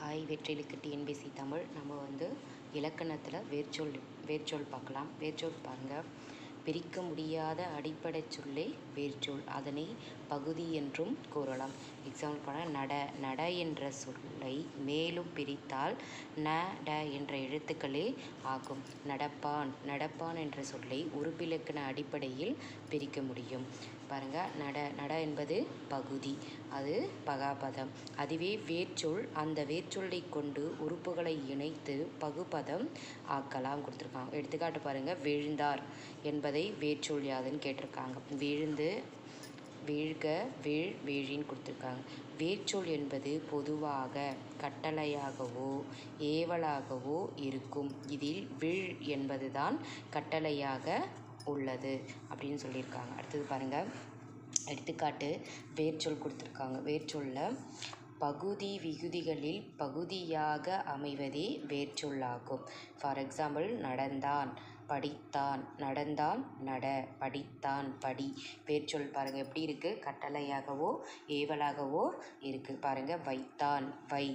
Hi வெற்றிலுக்கு TNPSC Tamil. நம்ம இலக்கணத்தில் வேர்ச்சொல் பார்க்கலாம். வேர்ச்சொல் பாருங்கள். பிரிக்க முடியாத அடிப்படை சொல்லே வேர்ச்சொல். அதனை பகுதி என்றும் கூறலாம். எக்ஸாம்பிள் பண்ண நட என்ற சொல்லை மேலும் பிரித்தால் ந ட என்ற எழுத்துக்களே ஆகும். நடப்பான் என்ற சொல்லை உறுப்பிலக்கண அடிப்படையில் பிரிக்க முடியும். பாருங்கள், நட என்பது பகுதி, அது பகாபதம். அதுவே வேர்ச்சொல், அந்த வேர்ச்சொல்லை கொண்டு உறுப்புகளை இணைத்து பகுபதம் ஆக்கலாம் கொடுத்துருக்காங்க. எடுத்துக்காட்டு பாருங்கள், விழுந்தார் என்பதை வேர்ச்சொல் யாதுன்னு கேட்டிருக்காங்க. விழுந்து, வீழ்க, வீழின்னு கொடுத்துருக்காங்க. வேர்ச்சொல் என்பது பொதுவாக கட்டளையாகவோ ஏவலாகவோ இருக்கும். இதில் விழ் என்பது தான் கட்டளையாக உள்ளது அப்படின்னு சொல்லியிருக்காங்க. அடுத்தது பாருங்கள், எடுத்துக்காட்டு வேர்ச்சொல் கொடுத்துருக்காங்க. வேர்ச்சொல்லில் பகுதி விகுதிகளில் பகுதியாக அமைவதே வேர்ச்சொல்லாகும். ஃபார் எக்ஸாம்பிள், நடந்தான், படித்தான். நடந்தான் நட, படித்தான் படி. வேர்ச்சொல் பாருங்கள் எப்படி இருக்குது, கட்டளையாகவோ ஏவலாகவோ இருக்குது. பாருங்கள், வைத்தான் வை,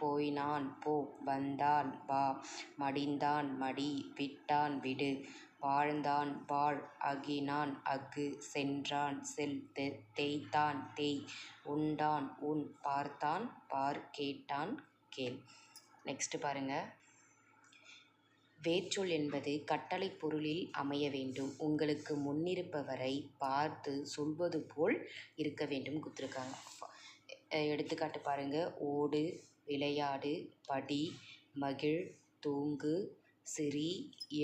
போயினான் போ, வந்தான் வா, மடிந்தான் மடி, விட்டான் விடு, வாழ்ந்தான் வாழ், அகினான் அகு, சென்றான் செல், தேய்த்தான் தேய், உண்டான் உண், பார்த்தான் பார், கேட்டான் கேள். நெக்ஸ்ட் பாருங்கள், வேர்ச்சொல் என்பது கட்டளை பொருளில் அமைய வேண்டும். உங்களுக்கு முன்னிருப்பவரை பார்த்து சொல்வது போல் இருக்க வேண்டும் கொடுத்துருக்காங்க. எடுத்துக்காட்டு பாருங்கள், ஓடு, விளையாடு, படி, மகிழ், தூங்கு, சிரி,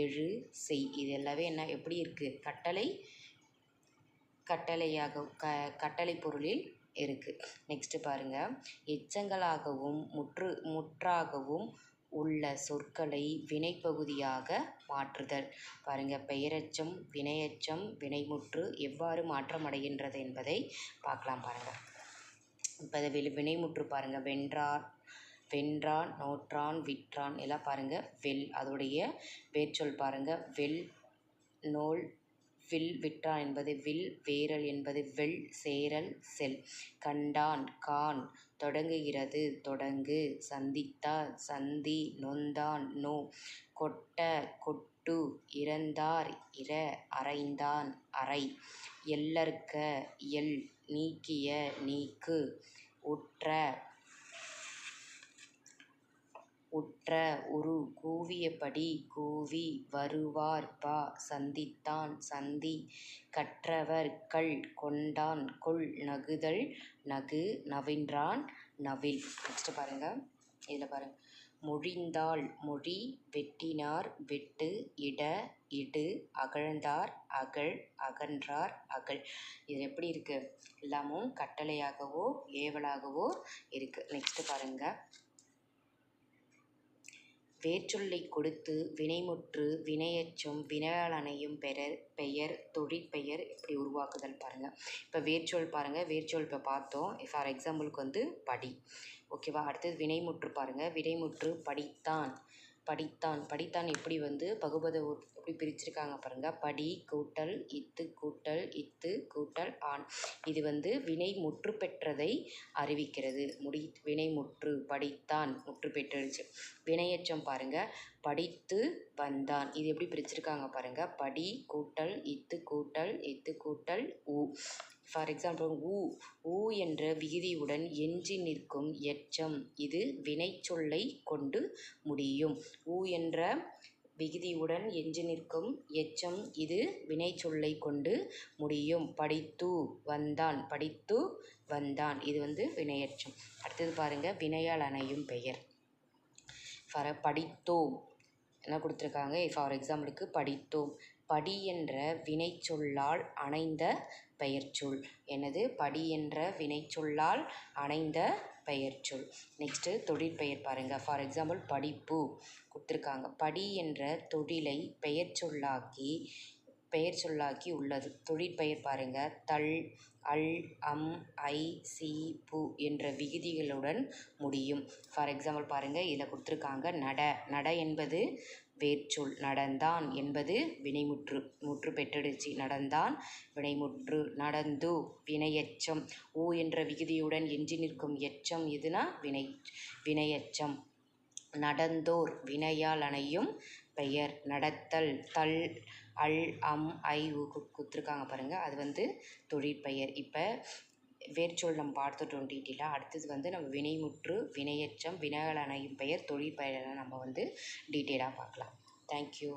எழு, செய். இது எல்லாமே எப்படி இருக்குது, கட்டளை பொருளில் இருக்குது. நெக்ஸ்ட்டு பாருங்கள், எச்சங்களாகவும் முற்றாகவும் உள்ள சொற்களை வினைப்பகுதியாக மாற்றுதல். பாருங்கள், பெயரெச்சம், வினையெச்சம், வினைமுற்று எவ்வாறு மாற்றமடைகின்றது என்பதை பார்க்கலாம். பாருங்கள், இப்போ வினைமுற்று பாருங்கள், வென்றான், நோற்றான், விற்றான் எல்லாம் பாருங்கள். அதோடைய வேர்ச்சொல் பாருங்கள், வெல், நோல், வில். விற்றான் என்பது வில், வேரல் என்பது வெள், சேரல் செல். கண்டான் கான், தொடங்குகிறது தொடங்கு, சந்தித்தார் சந்தி, நொந்தான் நோ, கொட்ட கொட்டு, இறந்தார் இற, அறைந்தான் அறை, எல்லற்க எல், நீக்கிய நீக்கு, உற்ற உறு, கூவியபடி கூவி, வருவார் வா, சந்தித்தான் சந்தி, கற்றவர் கல், கொண்டான் கொள், நகுதல் நகு, நவின்றான் நவில். நெக்ஸ்ட் பாருங்கள், இதில் பாருங்கள், மொழிந்தாள் மொழி, வெட்டினார் வெட்டு, இட இடு, அகழ்ந்தார் அகழ், அகன்றார் அகழ். இது எப்படி இருக்குது, எல்லாமும் கட்டளையாகவோ ஏவலாகவோ இருக்குது. நெக்ஸ்ட் பாருங்கள், வேர்ச்சொல்லை கொடுத்து வினைமுற்று, வினையெச்சம், வினையாளனையும் பெயர், தொழிற்பெயர் இப்படி உருவாக்குதல். பாருங்கள், இப்போ வேர்ச்சொல் பாருங்கள். வேர்ச்சொல் இப்போ பார்த்தோம். ஃபார் எக்ஸாம்பிளுக்கு படி. ஓகேவா. அடுத்தது வினைமுற்று பாருங்கள். வினைமுற்று படித்தான் எப்படி பகுபத எப்படி பிரிச்சிருக்காங்க பாருங்கள். படி கூட்டல் இத்து கூட்டல் இத்து கூட்டல் ஆண். இது வினை முற்று பெற்றதை அறிவிக்கிறது. வினைமுற்று படித்தான் முற்று பெற்றுச்சு. வினையெச்சம் பாருங்கள், படித்து வந்தான். இது எப்படி பிரிச்சிருக்காங்க பாருங்கள். படி கூட்டல் இத்து கூட்டல் ஊ. ஃபார் எக்ஸாம்பிள், ஊ என்ற விகுதியுடன் எஞ்சி நிற்கும் எச்சம் இது வினைச்சொல்லை கொண்டு முடியும். ஊ என்ற விகுதியுடன் எஞ்சி நிற்கும் எச்சம் இது வினைச்சொல்லை கொண்டு முடியும். படித்து வந்தான் இது வினையெச்சம். அடுத்தது பாருங்கள், வினையால் அணையும் பெயர். படித்தோம் என்ன கொடுத்துருக்காங்க. ஃபார் எக்ஸாம்பிளுக்கு படித்தோம். படி என்ற வினைச்சொல்லால் அணைந்த பெயர்ச்சொல். படி என்ற வினைச்சொல்லால் அணைந்த பெயர்ச்சொல். நெக்ஸ்ட்டு தொழிற்பெயர் பாருங்கள். ஃபார் எக்ஸாம்பிள், படிப்பு கொடுத்துருக்காங்க. படி என்ற தொழிலை பெயர்ச்சொல்லாக்கி உள்ளது. தொழிற்பெயர் பாருங்கள், தல், அல், அம், ஐ, சி, பு என்ற விகுதிகளுடன் முடியும். ஃபார் எக்ஸாம்பிள் பாருங்கள், இதில் கொடுத்துருக்காங்க நட என்பது வேர்ச்சொல். நடந்தான் என்பது வினைமுற்று. முற்று பெற்றெடுச்சி. நடந்தான் வினைமுற்று. நடந்து வினையெச்சம். ஊ என்ற விகுதியுடன் எஞ்சி நிற்கும் எச்சம் எதுனா வினையெச்சம். நடந்தோர் வினையால் அணையும் பெயர். நடத்தல். தல் அல் அம் ஐ உ குத்துருக்காங்க பாருங்கள், அது தொழிற்பெயர். இப்போ வேர்ச்சொல் நம்ம பார்த்துட்டோம் டீட்டெயிலாக. அடுத்தது நம்ம வினைமுற்று, வினையெச்சம், வினையால் அணையும் பெயர், தொழிற்பெயரை நம்ம டீட்டெயிலாக பார்க்கலாம். தேங்க்யூ.